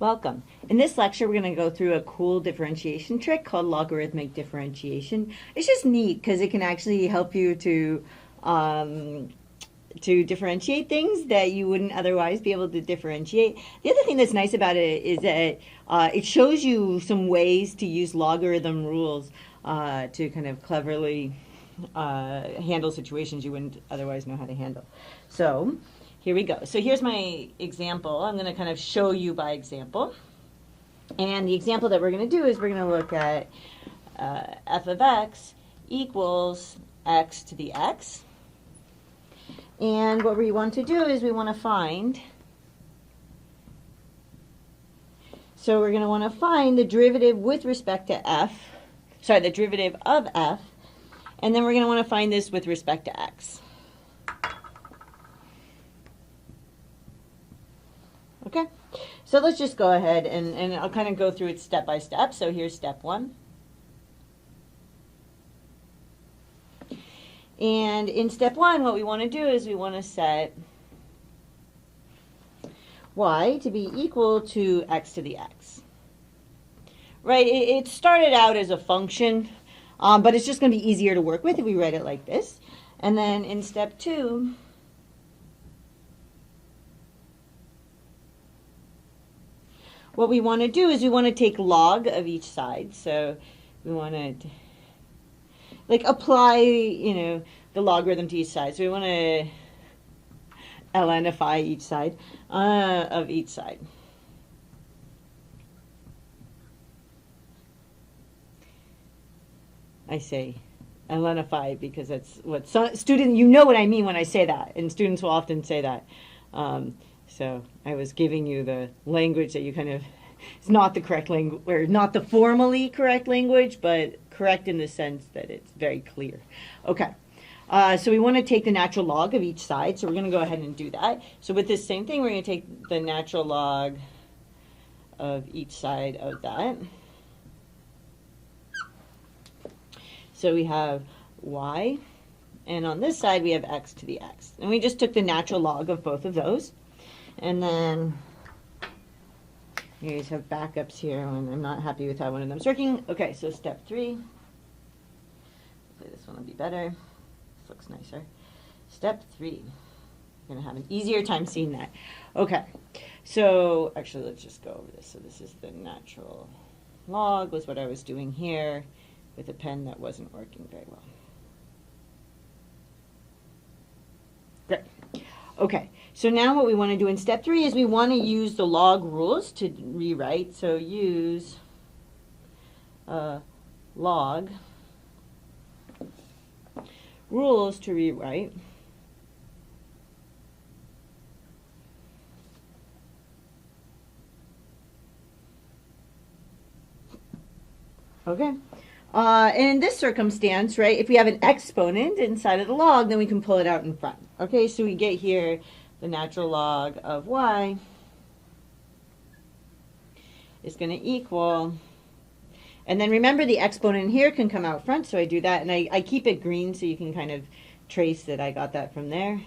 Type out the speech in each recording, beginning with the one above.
Welcome. In this lecture, we're going to go through a cool differentiation trick called logarithmic differentiation. It's just neat because it can actually help you to differentiate things that you wouldn't otherwise be able to differentiate. The other thing that's nice about it is that it shows you some ways to use logarithm rules to kind of cleverly handle situations you wouldn't otherwise know how to handle. So here we go. So here's my example. I'm going to kind of show you by example. And the example that we're going to do is we're going to look at f of x equals x to the x. And what we want to do is we want to find, so we're going to want to find the derivative with respect to the derivative of f, and then we're going to want to find this with respect to x. Okay, so let's just go ahead and I'll kind of go through it step by step. So here's step one. And in step one, what we want to do is we want to set y to be equal to x to the x. Right, it started out as a function, but it's just going to be easier to work with if we write it like this. And then in step two, what we want to do is we want to take log of each side. So we want to apply, the logarithm to each side. So we want to lnify each side of each side. I say lnify because that's what students, you know what I mean when I say that, and students will often say that. So I was giving you the language that you kind of, it's not the correct language, or not the formally correct language, but correct in the sense that it's very clear. Okay, so we want to take the natural log of each side, so we're going to go ahead and do that. So with this same thing, we're going to take the natural log of each side of that. So we have y, and on this side we have x to the x. And we just took the natural log of both of those. And then you guys have backups here when I'm not happy with how one of them's working. Okay, so step three. Hopefully this one will be better. This looks nicer. Step three. You're going to have an easier time seeing that. Okay, so actually let's just go over this. So this is the natural log, was what I was doing here with a pen that wasn't working very well. Great. Okay, so now what we want to do in step three is we want to use the log rules to rewrite. So use log rules to rewrite. Okay. And in this circumstance, right, if we have an exponent inside of the log, then we can pull it out in front. Okay, so we get here the natural log of y is going to equal, and then remember the exponent here can come out front, so I do that, and I keep it green so you can kind of trace that I got that from there,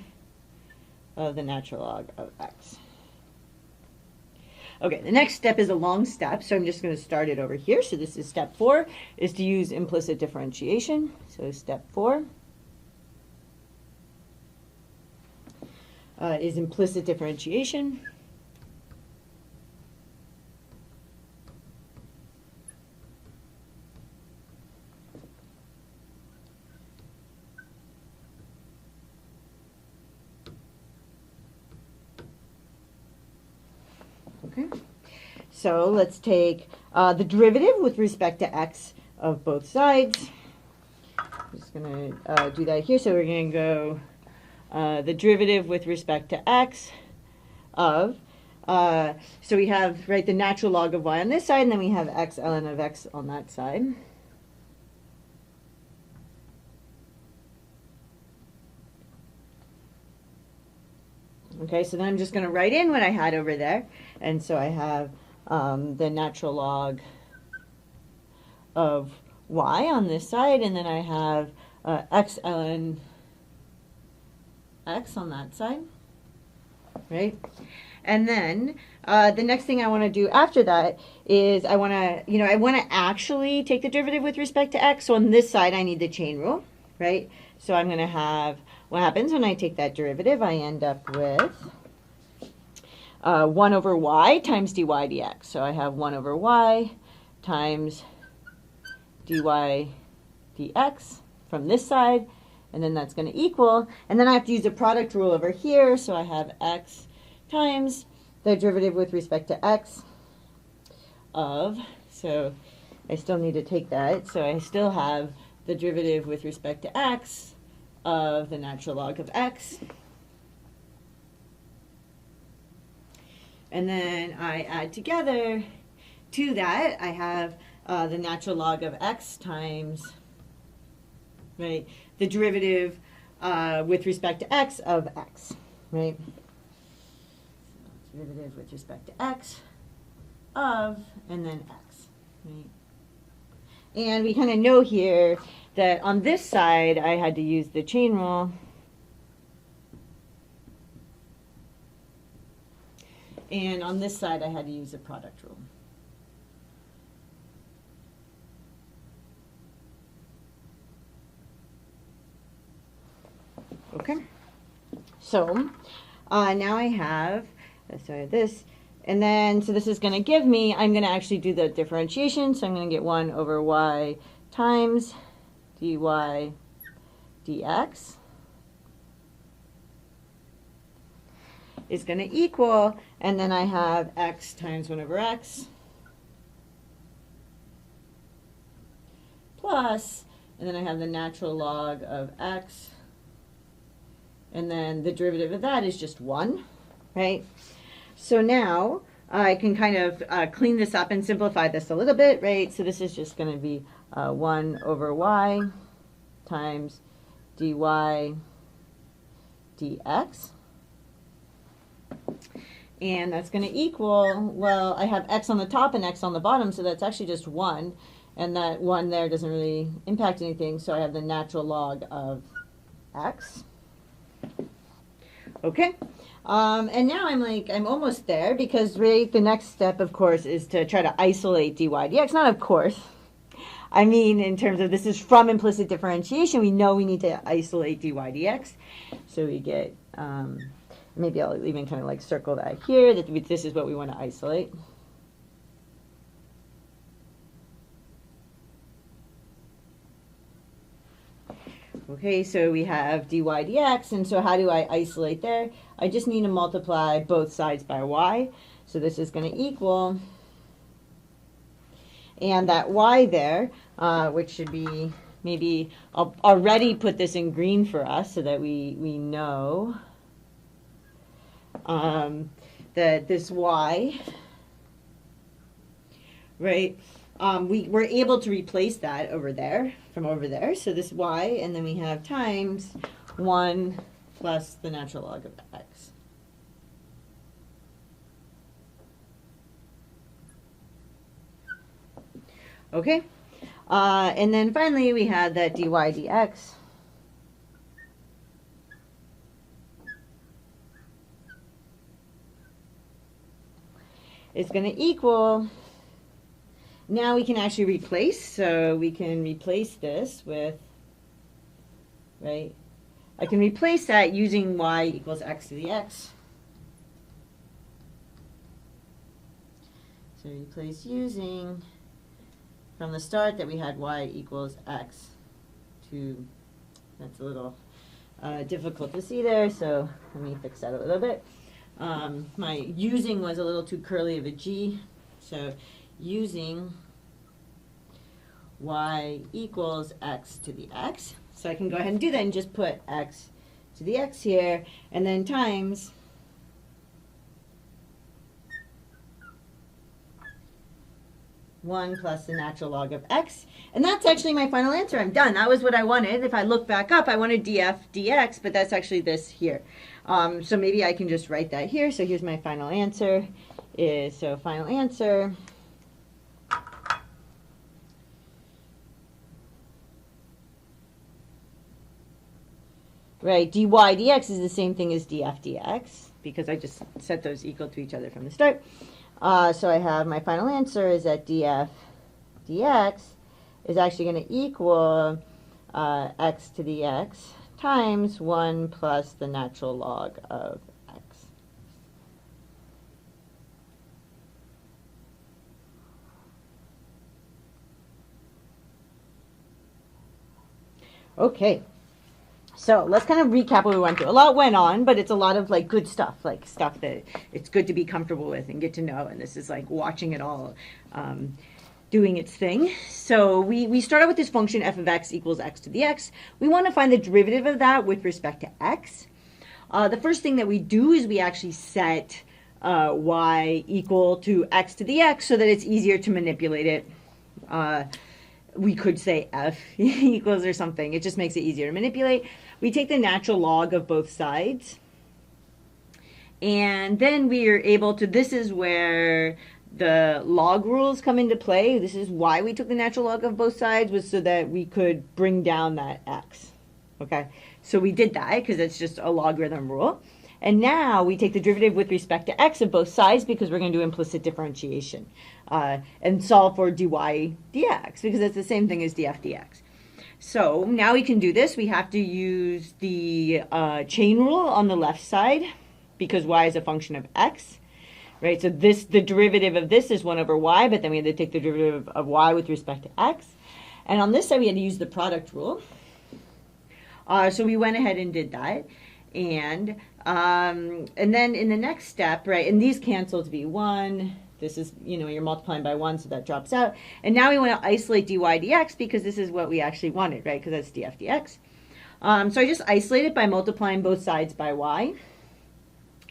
of the natural log of x. Okay, the next step is a long step, so I'm just going to start it over here. So this is step 4, is to use implicit differentiation. So step 4 is implicit differentiation. Okay, so let's take the derivative with respect to x of both sides. I'm just going to do that here. So we're going to go the derivative with respect to x of, so we have, right, the natural log of y on this side, and then we have x ln of x on that side. Okay, so then I'm just going to write in what I had over there. And so I have the natural log of y on this side, and then I have x ln x on that side. right? And then the next thing I want to do after that is I want to actually take the derivative with respect to x. So on this side, I need the chain rule, right? So I'm going to have, what happens when I take that derivative? I end up with 1 over y times dy dx. So I have 1 over y times dy dx from this side, and then that's going to equal, and then I have to use the product rule over here, so I have x times the derivative with respect to x of, so I still need to take that, so I still have the derivative with respect to x of the natural log of x. And then I add together to that, I have the natural log of x times, right, the derivative with respect to x of x, right? So derivative with respect to x of, and then x, right? And we kind of know here that on this side, I had to use the chain rule. And on this side, I had to use the product rule. Okay, so now I have, sorry, this, and then, so this is going to give me, I'm going to actually do the differentiation, so I'm going to get 1 over y times dy dx is going to equal, and then I have x times 1 over x plus, and then I have the natural log of x, and then the derivative of that is just 1, right? So now I can kind of clean this up and simplify this a little bit, right? So this is just going to be 1 over y times dy dx. And that's going to equal, well, I have x on the top and x on the bottom, so that's actually just 1. And that 1 there doesn't really impact anything, so I have the natural log of x. Okay, and now I'm almost there, because right, the next step, of course, is to try to isolate dy dx. Not of course. I mean, in terms of this is from implicit differentiation, we know we need to isolate dy dx. So we get, maybe I'll even kind of like circle that here, that this is what we want to isolate. Okay, so we have dy dx, and so how do I isolate there? I just need to multiply both sides by y. So this is going to equal, and that y there, which should be, maybe I'll already put this in green for us so that we know that this y, right, we were able to replace that over there, from over there. So this y, and then we have times 1 plus the natural log of x. Okay, and then finally we had that dy dx. It's going to equal, now we can actually replace, so we can replace this with, right, I can replace that using y equals x to the x. So replace using, from the start that we had y equals x to, that's a little difficult to see there, so let me fix that a little bit. My using was a little too curly of a G, so using y equals x to the x. So I can go ahead and do that and just put x to the x here, and then times 1 plus the natural log of x. And that's actually my final answer. I'm done. That was what I wanted. If I look back up, I wanted df dx, but that's actually this here. So maybe I can just write that here. So here's my final answer. Final answer, right, dy dx is the same thing as df dx. because I just set those equal to each other from the start. So I have my final answer is that df dx is actually going to equal x to the x times 1 plus the natural log of x. Okay, so let's kind of recap what we went through. A lot went on, but it's a lot of like good stuff, like stuff that it's good to be comfortable with and get to know. And this is like watching it all doing its thing. So we start out with this function f of x equals x to the x. We want to find the derivative of that with respect to x. The first thing that we do is we actually set y equal to x to the x so that it's easier to manipulate it. We could say f equals or something. It just makes it easier to manipulate. We take the natural log of both sides. And then we are able to, this is where the log rules come into play. This is why we took the natural log of both sides, was so that we could bring down that x. Okay, so we did that because it's just a logarithm rule. And now we take the derivative with respect to x of both sides because we're going to do implicit differentiation and solve for dy dx because it's the same thing as df dx. So now we can do this. We have to use the chain rule on the left side because y is a function of x, right? So this, the derivative of this is 1 over y, but then we had to take the derivative of y with respect to x. And on this side, we had to use the product rule. So we went ahead and did that. And then in the next step, right, and these cancel to be 1. This is, you know, you're multiplying by 1, so that drops out. And now we want to isolate dy dx because this is what we actually wanted, right, because that's df dx. So I just isolate it by multiplying both sides by y.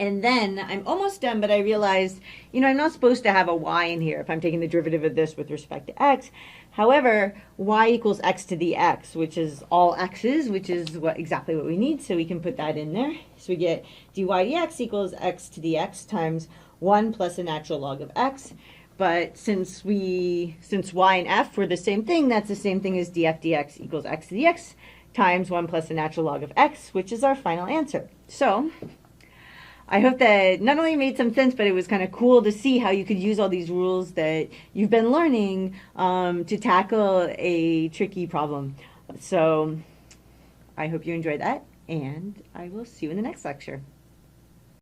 And then I'm almost done, but I realized, you know, I'm not supposed to have a y in here if I'm taking the derivative of this with respect to x. However, y equals x to the x, which is all x's, which is exactly what we need, so we can put that in there. So we get dy dx equals x to the x times 1 plus the natural log of x. But since y and f were the same thing, that's the same thing as df dx equals x to the x times 1 plus the natural log of x, which is our final answer. So I hope that not only made some sense, but it was kind of cool to see how you could use all these rules that you've been learning to tackle a tricky problem. So I hope you enjoyed that, and I will see you in the next lecture.